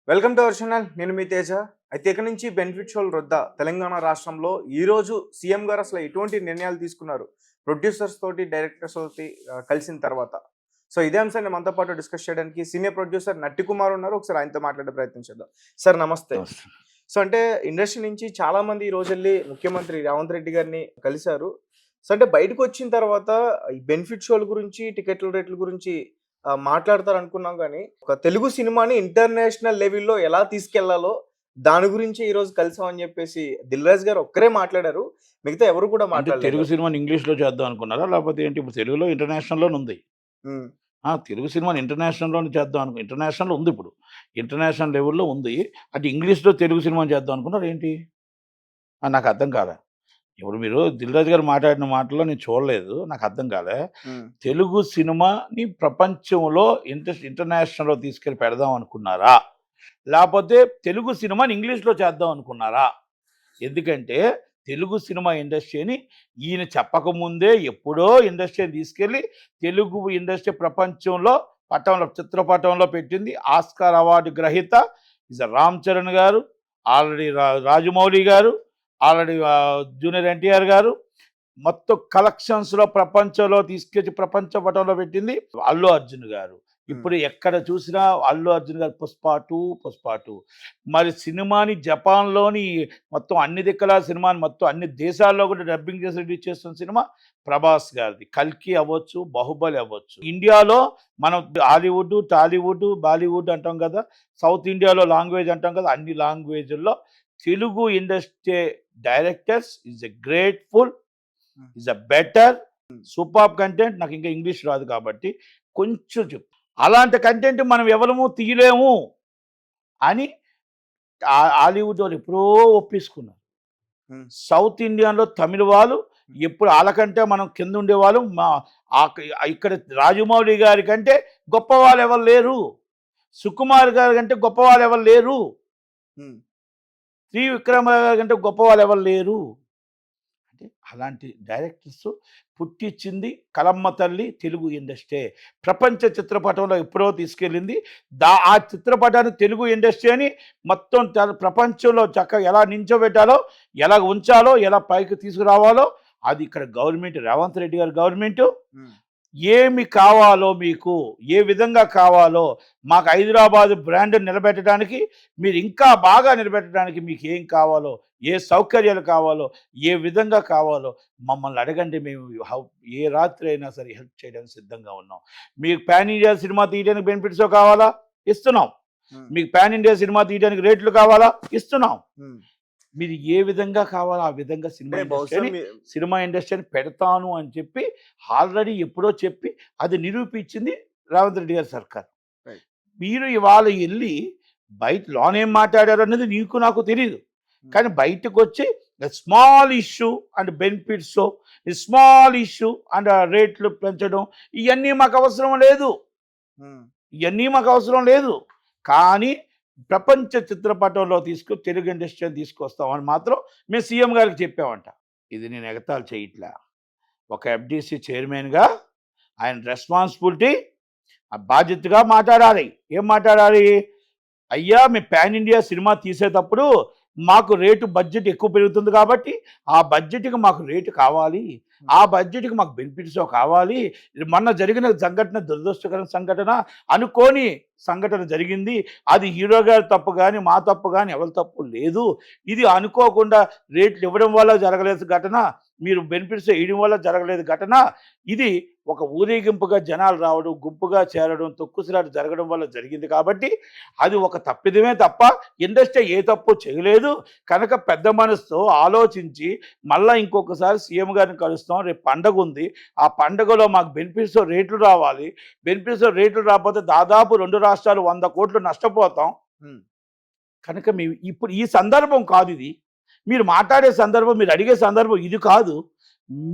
Welcome to our channel. నేను మీ తేజ. అయితే ఇక నుంచి బెనిఫిట్ షోల రొద్ద తెలంగాణ రాష్ట్రంలో ఈరోజు సీఎం గారు అసలు ఎటువంటి నిర్ణయాలు తీసుకున్నారు ప్రొడ్యూసర్స్ తోటి డైరెక్టర్స్ తోటి కలిసిన తర్వాత. సో ఇదే అంశాన్ని మనతో పాటు డిస్కస్ చేయడానికి సీనియర్ ప్రొడ్యూసర్ నట్టి కుమార్ ఉన్నారు. ఒకసారి ఆయనతో మాట్లాడే ప్రయత్నం చేద్దాం. సార్ నమస్తే. నమస్తే. సో అంటే ఇండస్ట్రీ నుంచి చాలా మంది ఈ రోజు వెళ్ళి ముఖ్యమంత్రి రేవంత్ రెడ్డి గారిని కలిశారు. సో అంటే బయటకు వచ్చిన తర్వాత ఈ బెనిఫిట్ షోల గురించి టికెట్ల రేట్ల గురించి మాట్లాడతారు అనుకున్నాం కానీ ఒక తెలుగు సినిమాని ఇంటర్నేషనల్ లెవెల్లో ఎలా తీసుకెళ్లాలో దాని గురించి ఈ రోజు కలిసామని చెప్పేసి దిల్ రాజు గారు ఒక్కరే మాట్లాడారు. మిగతా ఎవరు కూడా అంటే మాట్లాడలేదు. తెలుగు సినిమాని ఇంగ్లీష్‌లో చేద్దాం అనుకున్నారా? లేకపోతే ఏంటి? ఇప్పుడు తెలుగులో ఇంటర్నేషనల్‌లోనే ఉంది. ఉమ్, తెలుగు సినిమాని ఇంటర్నేషనల్‌లోనే చేద్దాం ఇంటర్నేషనల్‌లో ఉంది ఇప్పుడు. ఇంటర్నేషనల్ లెవెల్‌లో ఉంది. అంటే ఇంగ్లీష్‌లో తెలుగు సినిమాని చేద్దాం అనుకున్నారా ఏంటి? నాకు అర్థం కాలే. ఇప్పుడు మీరు 'దిల్ రాజు' గారు మాట్లాడిన మాటల్లో నేను చూడలేదు. నాకు అర్థం కాలే. ఉమ్, తెలుగు సినిమాని ప్రపంచంలో ఇంటర్నేషనల్‌లో తీసుకెళ్ళి పెడదాం అనుకున్నారా? లేపోతే తెలుగు సినిమాని ఇంగ్లీష్‌లో చేద్దాం అనుకున్నారా? ఎందుకంటే తెలుగు సినిమా ఇండస్ట్రీని ఈయన చెప్పకముందే ఎప్పుడో ఇండస్ట్రీని తీసుకెళ్ళి తెలుగు ఇండస్ట్రీ ప్రపంచంలో చిత్రపటంలో పెట్టింది. ఆస్కార్ అవార్డు గ్రహీత రామ్ చరణ్ గారు, ఆల్రెడీ రాజమౌళి గారు, ఆల్రెడీ జూనియర్ ఎన్టీఆర్ గారు. మొత్తం కలెక్షన్స్లో ప్రపంచంలో తీసుకొచ్చి ప్రపంచ పటంలో పెట్టింది అల్లు అర్జున్ గారు. ఇప్పుడు ఎక్కడ చూసినా అల్లు అర్జున్ గారు పుష్ప 2. మరి సినిమాని జపాన్లోని మొత్తం అన్ని దిక్కల సినిమాని మొత్తం అన్ని దేశాల్లో కూడా డబ్బింగ్ చేసి రిలీజ్ చేస్తున్న సినిమా ప్రభాస్ గారిది. కల్కి అవ్వచ్చు, బాహుబలి అవ్వచ్చు. ఇండియాలో మనం హాలీవుడ్, టాలీవుడ్, బాలీవుడ్ అంటాం కదా, సౌత్ ఇండియాలో లాంగ్వేజ్ అంటాం కదా, అన్ని లాంగ్వేజ్ల్లో Telugu industry directors is a grateful, is a better, super content. నాకు ఇంకా ఇంగ్లీష్ రాదు కాబట్టి కొంచెం చెప్తాను. అలాంటి కంటెంట్ మనం ఎవరము తీయలేము అని హాలీవుడ్ వాళ్ళు ఎప్పుడో ఒప్పేసుకున్నారు. ఉమ్, సౌత్ ఇండియన్లో తమిళ వాళ్ళు ఎప్పుడు వాళ్ళకంటే మనం కింద ఉండేవాళ్ళు. ఇక్కడ రాజమౌళి గారి కంటే గొప్ప వాళ్ళు ఎవరు లేరు. సుకుమార్ గారి కంటే గొప్ప వాళ్ళు ఎవరు లేరు. ఉమ్. త్రివిక్రమ గారి కంటే గొప్ప వాళ్ళు ఎవరు లేరు. అంటే అలాంటి డైరెక్టర్స్ పుట్టించింది కలమ్మ తల్లి తెలుగు ఇండస్ట్రీ. ప్రపంచ చిత్రపటంలో ఎప్పుడో తీసుకెళ్ళింది. ఆ చిత్రపటాన్ని తెలుగు ఇండస్ట్రీ అని మొత్తం ప్రపంచంలో చక్కగా ఎలా నించోబెట్టాలో, ఎలా ఉంచాలో, ఎలా పైకి తీసుకురావాలో అది ఇక్కడ గవర్నమెంట్, రేవంత్ రెడ్డి గారి గవర్నమెంటు. ఏమి కావాలో మీకు, ఏ విధంగా కావాలో, మాకు హైదరాబాద్ బ్రాండ్ నిలబెట్టడానికి, మీరు ఇంకా బాగా నిలబెట్టడానికి మీకు ఏం కావాలో, ఏ సౌకర్యాలు కావాలో, ఏ విధంగా కావాలో మమ్మల్ని అడగండి. మేము ఏ రాత్రి అయినా సరే హెల్ప్ చేయడానికి సిద్ధంగా ఉన్నాం. మీకు పాన్ ఇండియా సినిమా తీయడానికి బెనిఫిట్స్ కావాలా? ఇస్తున్నాం. మీకు పాన్ ఇండియా సినిమా తీయడానికి రేట్లు కావాలా? ఇస్తున్నాం. మీరు ఏ విధంగా కావాలో ఆ విధంగా సినిమా ఇండస్ట్రీని పెడతాను అని చెప్పి ఆల్రెడీ ఎప్పుడో చెప్పి అది నిరూపించింది రేవంత్ రెడ్డి గారి సర్కార్. మీరు ఇవాళ వెళ్ళి బయట లోనేం మాట్లాడారు అనేది నీకు నాకు తెలియదు. కానీ బయటకు వచ్చి small issue and benefits, small issue and రేట్లు పెంచడం, ఇవన్నీ మాకు అవసరం లేదు. కానీ ప్రపంచ చిత్రపటంలో తెలుగు ఇండస్ట్రీని తీసుకొస్తామని మాత్రం మేము సీఎం గారికి చెప్పామంట. ఇది నేను ఎగతాళి చేయట్లా. ఒక ఎఫ్డిసి చైర్మన్గా ఆయన రెస్పాన్సిబిలిటీ, ఆ బాధ్యతగా మాట్లాడాలి. ఏం మాట్లాడాలి? అయ్యా, మేము పాన్ ఇండియా సినిమా తీసేటప్పుడు మాకు రేటు బడ్జెట్ ఎక్కువ పెరుగుతుంది కాబట్టి ఆ బడ్జెట్కి మాకు రేటు కావాలి, ఆ బడ్జెట్కి మాకు బెనిఫిట్స్ కావాలి. మొన్న జరిగిన సంఘటన దురదృష్టకర అనుకోని సంఘటన జరిగింది. అది హీరో గారి తప్పు కానీ మా తప్పు కానీ ఎవరి తప్పు లేదు. ఇది అనుకోకుండా రేట్లు ఇవ్వడం వల్ల జరగలేదు ఘటన, మీరు బెనిఫిట్స్ వేయడం వల్ల జరగలేదు ఘటన. ఇది ఒక ఊరేగింపుగా జనాలు రావడం, గుంపుగా చేరడం, తొక్కుసలాట జరగడం వల్ల జరిగింది కాబట్టి అది ఒక తప్పిదమే తప్ప ఇండస్ట్రీ ఏ తప్పు చేయలేదు. కనుక పెద్ద మనసుతో ఆలోచించి మళ్ళీ ఇంకొకసారి సీఎం గారిని కలుస్తాం. రేపు పండగ ఉంది, ఆ పండగలో మాకు బెనిఫిట్స్ రేట్లు రావాలి. బెనిఫిట్స్ రేట్లు రాకపోతే దాదాపు 2 రాష్ట్రాలు 100 కోట్లు నష్టపోతాం. కనుక ఇప్పుడు ఈ సందర్భం కాదు ఇది. మీరు మాట్లాడే సందర్భం, మీరు అడిగే సందర్భం ఇది కాదు.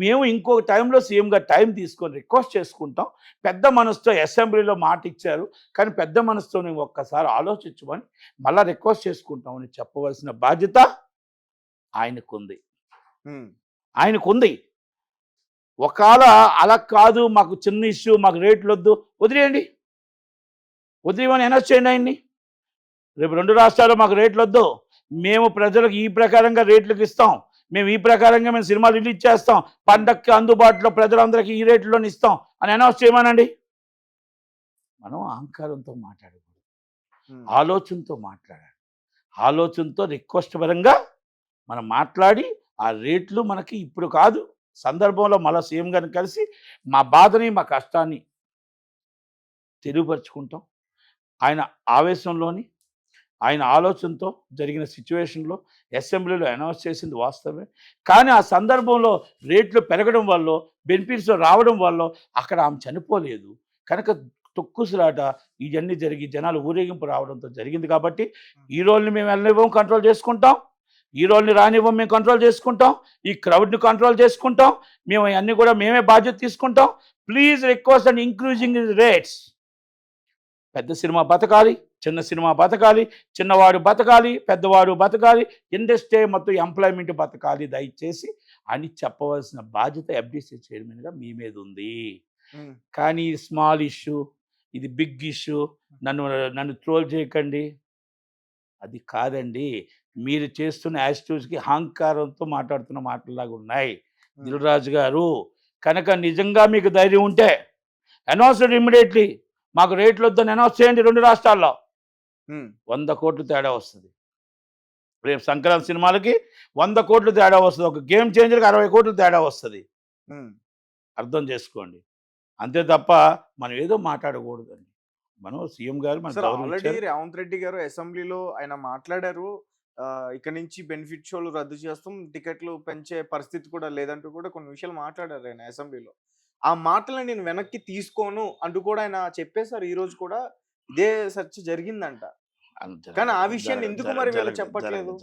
మేము ఇంకొక టైంలో సీఎం గారు టైం తీసుకొని రిక్వెస్ట్ చేసుకుంటాం. పెద్ద మనసుతో అసెంబ్లీలో మాట ఇచ్చారు, కానీ పెద్ద మనసుతో మేము ఒక్కసారి ఆలోచించమని మళ్ళీ రిక్వెస్ట్ చేసుకుంటామని చెప్పవలసిన బాధ్యత ఆయనకుంది. ఒకవేళ అలా కాదు, మాకు చిన్న ఇష్యూ, మాకు రేట్లు వద్దు, వదిలేయండి. వదిలేయమని అనౌన్స్ చేయండి ఆయన్ని. రేపు 2 రాష్ట్రాల్లో మాకు రేట్లు వద్దు, మేము ప్రజలకు ఈ ప్రకారంగా రేట్లకు ఇస్తాం, మేము ఈ ప్రకారంగా మేము సినిమా రిలీజ్ చేస్తాం, పండక్కి అందుబాటులో ప్రజలందరికీ ఈ రేట్లోనే ఇస్తాం అని అనౌన్స్ చేయమనండి. మనం అహంకారంతో మాట్లాడకూడదు, ఆలోచనతో మాట్లాడాలి. ఆలోచనతో రిక్వెస్ట్ పరంగా మనం మాట్లాడి ఆ రేట్లు మనకి ఇప్పుడు కాదు, సందర్భంలో మళ్ళీ సీఎం గారిని కలిసి మా బాధని మా కష్టాన్ని తెలియపరుచుకుంటాం. ఆయన ఆవేశంలోని ఆయన ఆలోచనతో జరిగిన సిచ్యువేషన్లో అసెంబ్లీలో అనౌన్స్ చేసింది వాస్తవమే. కానీ ఆ సందర్భంలో రేట్లు పెరగడం వల్ల, బెనిఫిట్స్ రావడం వల్ల అక్కడ ఆమె చనిపోలేదు కనుక తొక్కుసులాట ఇవన్నీ జరిగి జనాలు ఊరేగింపు రావడంతో జరిగింది. కాబట్టి ఈ రోజుని మేము వెళ్ళనివ్వం, కంట్రోల్ చేసుకుంటాం. ఈ రోజుని రానివ్వం, మేము కంట్రోల్ చేసుకుంటాం. ఈ క్రౌడ్ని కంట్రోల్ చేసుకుంటాం. మేము అన్నీ కూడా మేమే బాధ్యత తీసుకుంటాం. Please request and increasing rates. పెద్ద సినిమా బతకాలి, చిన్న సినిమా బతకాలి, చిన్నవాడు బతకాలి, పెద్దవాడు బతకాలి, ఇండస్ట్రీ మొత్తం ఎంప్లాయ్మెంట్ బతకాలి దయచేసి అని చెప్పవలసిన బాధ్యత ఎఫ్డీసీ చైర్మన్గా మీ మీద ఉంది. కానీ స్మాల్ ఇష్యూ, ఇది బిగ్ ఇష్యూ, నన్ను ట్రోల్ చేయకండి, అది కాదండి. మీరు చేస్తున్న యాటిట్యూడ్స్కి అహంకారంతో మాట్లాడుతున్న మాటలాగా ఉన్నాయి. దిల్ రాజు గారు కనుక నిజంగా మీకు ధైర్యం ఉంటే అనౌన్స్డ్ ఇమ్మీడియట్లీ మాకు రేట్లు వద్దని అనౌన్స్ చేయండి. 2 రాష్ట్రాల్లో 100 కోట్లు తేడా వస్తుంది. రేపు సంక్రాంతి సినిమాలకి 100 కోట్లు తేడా వస్తుంది. ఒక గేమ్ చేంజర్కి 60 కోట్లు తేడా వస్తుంది. అర్థం చేసుకోండి. అంతే తప్ప మనం ఏదో మాట్లాడకూడదండి. మనం సీఎం గారు ఆల్రెడీ రేవంత్ రెడ్డి గారు అసెంబ్లీలో ఆయన మాట్లాడారు, ఇక నుంచి బెనిఫిట్ షోలు రద్దు చేస్తాం, టికెట్లు పెంచే పరిస్థితి కూడా లేదంటూ కూడా కొన్ని విషయాలు మాట్లాడారు ఆయన అసెంబ్లీలో. ఆ మాటలను నేను వెనక్కి తీసుకోను అంటూ కూడా ఆయన చెప్పేశారు. ఈ రోజు కూడా ఇదే చర్చ జరిగిందంట. కానీ ఆ విషయాన్ని ఎందుకు మరి వీళ్ళు చెప్పట్లేదు?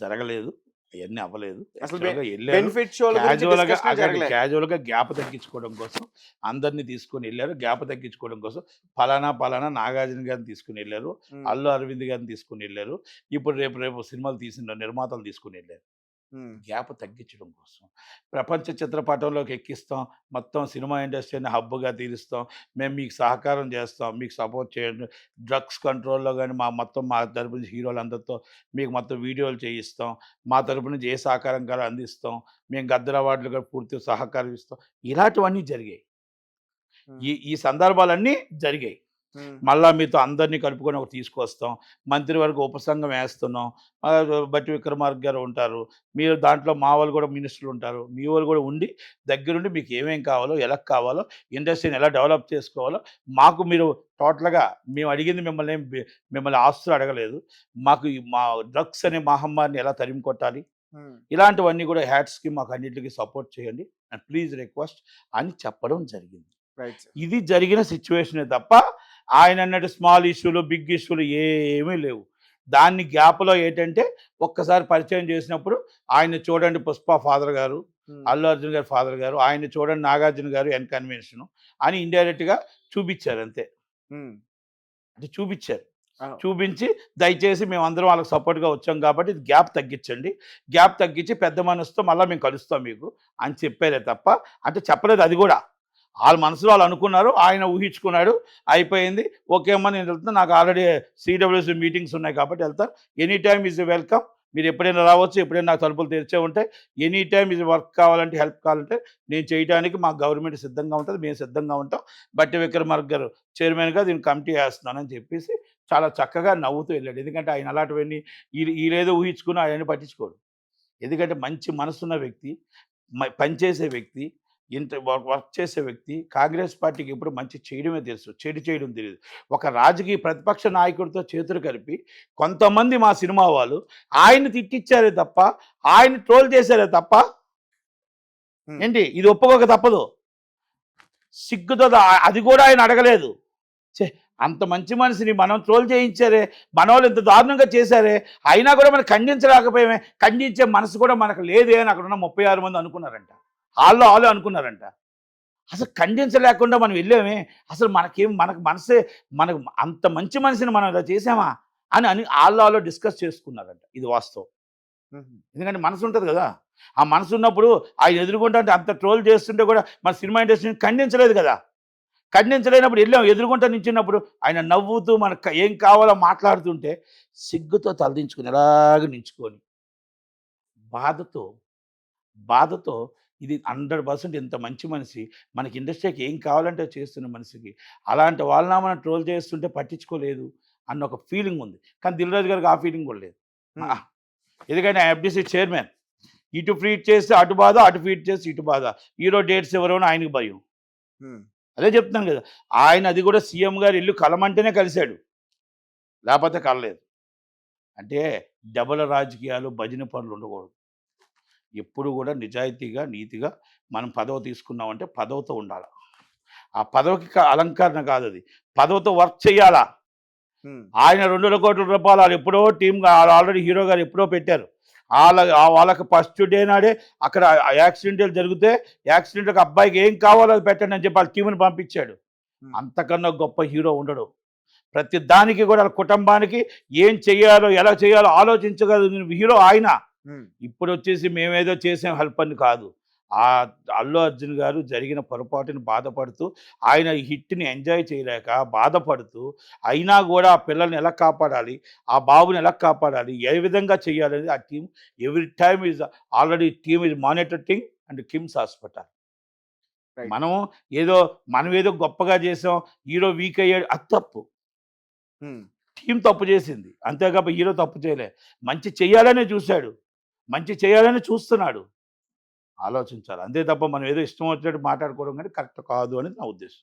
జరగలేదు, అవన్నీ అవ్వలేదు. అసలు వెళ్ళారు బెనిఫిట్ షోల గురించి డిస్కషన్ జరగలేదు. క్యాజువల్గా గ్యాప్ తగ్గించుకోవడం కోసం అందరినీ తీసుకొని వెళ్ళారు. గ్యాప్ తగ్గించుకోవడం కోసం పలానా నాగార్జున గారిని తీసుకుని వెళ్ళారు, అల్లు అరవింద్ గారిని తీసుకుని వెళ్ళారు, ఇప్పుడు రేపు సినిమాలు తీసిన నిర్మాతలు తీసుకుని వెళ్ళారు. గ్యాప్ తగ్గించడం కోసం ప్రపంచ చిత్రపటంలోకి ఎక్కిస్తాం, మొత్తం సినిమా ఇండస్ట్రీని హబ్గా తీరుస్తాం, మేము మీకు సహకారం చేస్తాం, మీకు సపోర్ట్ చేయండి, డ్రగ్స్ కంట్రోల్లో కానీ మా తరపు నుంచి హీరోలందరితో మీకు మొత్తం వీడియోలు చేయిస్తాం, మా తరపు నుంచి ఏ సహకారం కానీ అందిస్తాం, మేము గద్దర్ అవార్డులు కూడా పూర్తి సహకారం ఇస్తాం. ఇలాంటివన్నీ జరిగాయి. ఈ సందర్భాలన్నీ జరిగాయి. మళ్ళా మీతో అందరినీ కలుపుకొని ఒకటి తీసుకొస్తాం, మంత్రివర్గ ఉపసంఘం వేస్తున్నాం, బట్టి విక్రమార్క గారు ఉంటారు, మీరు దాంట్లో మా వాళ్ళు కూడా మినిస్టర్లు ఉంటారు, మీ వాళ్ళు కూడా ఉండి దగ్గరుండి మీకు ఏమేం కావాలో, ఎలా కావాలో, ఇండస్ట్రీని ఎలా డెవలప్ చేసుకోవాలో మాకు మీరు టోటల్గా మేము అడిగింది మిమ్మల్ని ఆస్తులు అడగలేదు, మాకు మా డ్రగ్స్ అనే మహమ్మారిని ఎలా తరిమి కొట్టాలి, ఇలాంటివన్నీ కూడా హ్యాట్స్కి మాకు అన్నింటికి సపోర్ట్ చేయండి అండ్ ప్లీజ్ రిక్వెస్ట్ అని చెప్పడం జరిగింది. ఇది జరిగిన సిచ్యువేషనే తప్ప ఆయన అన్నట్టు స్మాల్ ఇష్యూలు బిగ్ ఇష్యూలు ఏమీ లేవు. దాన్ని గ్యాప్లో ఏంటంటే ఒక్కసారి పరిచయం చేసినప్పుడు ఆయన చూడండి పుష్ప ఫాదర్ గారు, అల్లు అర్జున్ గారి ఫాదర్ గారు, ఆయన చూడండి నాగార్జున గారు ఎన్ కన్వెన్షన్ అని ఇండైరెక్ట్గా చూపించారు. అంతే, అంటే చూపించారు. చూపించి దయచేసి మేము అందరం వాళ్ళకి సపోర్ట్గా వచ్చాం కాబట్టి ఇది గ్యాప్ తగ్గించండి, గ్యాప్ తగ్గించి పెద్ద మనసుతో మళ్ళీ మేము కలుస్తాం మీకు అని చెప్పారే తప్ప అంటే చెప్పలేదు. అది కూడా వాళ్ళ మనసులో వాళ్ళు అనుకున్నారు, ఆయన ఊహించుకున్నాడు, అయిపోయింది. ఓకే అమ్మ నేను వెళ్తున్నా, నాకు ఆల్రెడీ సిడబ్ల్యూసీ మీటింగ్స్ ఉన్నాయి కాబట్టి వెళ్తాను, ఎనీ టైమ్ ఈజ్ వెల్కమ్, మీరు ఎప్పుడైనా రావచ్చు, ఎప్పుడైనా నాకు తలుపులు తెరిచే ఉంటాయి, ఎనీ టైమ్ ఇది వర్క్ కావాలంటే హెల్ప్ కావాలంటే నేను చేయడానికి మా గవర్నమెంట్ సిద్ధంగా ఉంటుంది, మేము సిద్ధంగా ఉంటాం, బట్టి విక్రమార్క గారు చైర్మన్గా దీన్ని కమిటీ వేస్తున్నానని చెప్పేసి చాలా చక్కగా నవ్వుతూ వెళ్ళాడు. ఎందుకంటే ఆయన అలాంటివన్నీ వీళ్ళేదో ఊహించుకుని ఆయన పట్టించుకోడు. ఎందుకంటే మంచి మనసున్న వ్యక్తి, పనిచేసే వ్యక్తి, వర్క్ చేసే వ్యక్తి. కాంగ్రెస్ పార్టీకి ఎప్పుడు మంచి చేయడమే తెలుసు, చెడు చేయడం తెలియదు. ఒక రాజకీయ ప్రతిపక్ష నాయకుడితో చేతులు కలిపి కొంతమంది మా సినిమా వాళ్ళు ఆయన్ని తిట్టించారే తప్ప, ఆయన ట్రోల్ చేశారే తప్ప ఏంటి ఇది ఒప్పుకోక తప్పదు. సిగ్గుతో అది కూడా ఆయన అడగలేదు. అంత మంచి మనిషిని మనం ట్రోల్ చేయించారే, మన వాళ్ళు ఇంత దారుణంగా చేశారే, అయినా కూడా మనం ఖండించలేకపోయామే, ఖండించే మనసు కూడా మనకు లేదే అని అక్కడ ఉన్న 36 మంది అనుకున్నారంట. వాళ్ళు అనుకున్నారంట. అసలు ఖండించలేకుండా మనం వెళ్ళామే, అసలు మనకు అంత మంచి మనిషిని మనం ఇలా చేసామా అని వాళ్ళు డిస్కస్ చేసుకున్నారంట. ఇది వాస్తవం. ఎందుకంటే మనసు ఉంటుంది కదా, ఆ మనసు ఉన్నప్పుడు ఆయన ఎదుర్కొంటే అంత ట్రోల్ చేస్తుంటే కూడా మన సినిమా ఇండస్ట్రీని ఖండించలేదు కదా. ఖండించలేనప్పుడు వెళ్ళాం, ఎదురుగుంట నించున్నప్పుడు ఆయన నవ్వుతూ మనకు ఏం కావాలో మాట్లాడుతుంటే సిగ్గుతో తలదించుకుని ఎలాగ నించుకొని బాధతో బాధతో ఇది 100% ఇంత మంచి మనిషి మనకి ఇండస్ట్రీకి ఏం కావాలంటే అది చేస్తున్న మనిషికి అలాంటి వాళ్ళని మనం ట్రోల్ చేస్తుంటే పట్టించుకోలేదు అన్న ఒక ఫీలింగ్ ఉంది. కానీ దిల్ రాజు గారికి ఆ ఫీలింగ్ కూడా లేదు. హ్మ్. ఆ, ఎందుకంటే ఎఫ్డిసి చైర్మన్ ఇటు ఫీట్ చేస్తే అటు బాధ, అటు ఫీట్ చేస్తే ఇటు బాధ. హీరో డేట్స్ ఎవరో అని ఆయనకి భయం. హ్మ్. అదే చెప్తున్నాను కదా, ఆయన అది కూడా సీఎం గారు ఇల్లు కలమంటేనే కలిశాడు, లేకపోతే కలలేదు. అంటే డబల రాజకీయాలు భజన పనులు ఉండకూడదు. ఎప్పుడు కూడా నిజాయితీగా నీతిగా మనం పదవి తీసుకున్నామంటే పదవితో ఉండాలి. ఆ పదవికి అలంకరణ కాదు, అది పదవితో వర్క్ చేయాలా. హ్మ్. ఆయన 200 కోట్ల రూపాయలు వాళ్ళు ఎప్పుడో టీమ్ ఆల్రెడీ హీరో గారు ఎప్పుడో పెట్టారు. వాళ్ళకి ఫస్ట్ డే నాడే అక్కడ యాక్సిడెంట్లు జరిగితే యాక్సిడెంట్కి అబ్బాయికి ఏం కావాలో అది పెట్టండి అని చెప్పి వాళ్ళ టీంని పంపించాడు. హ్మ్. అంతకన్నా గొప్ప హీరో ఉండడు. ప్రతి దానికి కూడా వాళ్ళ కుటుంబానికి ఏం చేయాలో ఎలా చేయాలో ఆలోచించగలిగిన హీరో ఆయన. హ్మ్. ఇప్పుడు వచ్చేసి మేమేదో చేసాం హెల్ప్ అని కాదు. ఆ అల్లు అర్జున్ గారు జరిగిన పొరపాటుని బాధపడుతూ, ఆయన హిట్‌ని ఎంజాయ్ చేయలేక బాధపడుతూ, అయినా గూడా ఆ పిల్లల్ని ఎలా కాపాడాలి, ఆ బాబుని ఎలా కాపాడాలి, ఏ విధంగా చేయాలనేది ఆ team every time is already team is monitoring and KIMS hospital. Right. మనం మనమేదో గొప్పగా చేసాం, హీరో వీక్ అయ్యాడు అది తప్పు. హ్మ్. టీమ్ తప్పు చేసింది. అంతేగాక హీరో తప్పు చేయలే. మంచి చేయాలనే చూసాడు. మంచి చేయాలని చూస్తున్నాడు. ఆలోచించాలి. అంతే తప్ప మనం ఏదో ఇష్టం వచ్చినట్టు మాట్లాడుకోవడం గాని కరెక్ట్ కాదు అనేది నా ఉద్దేశం.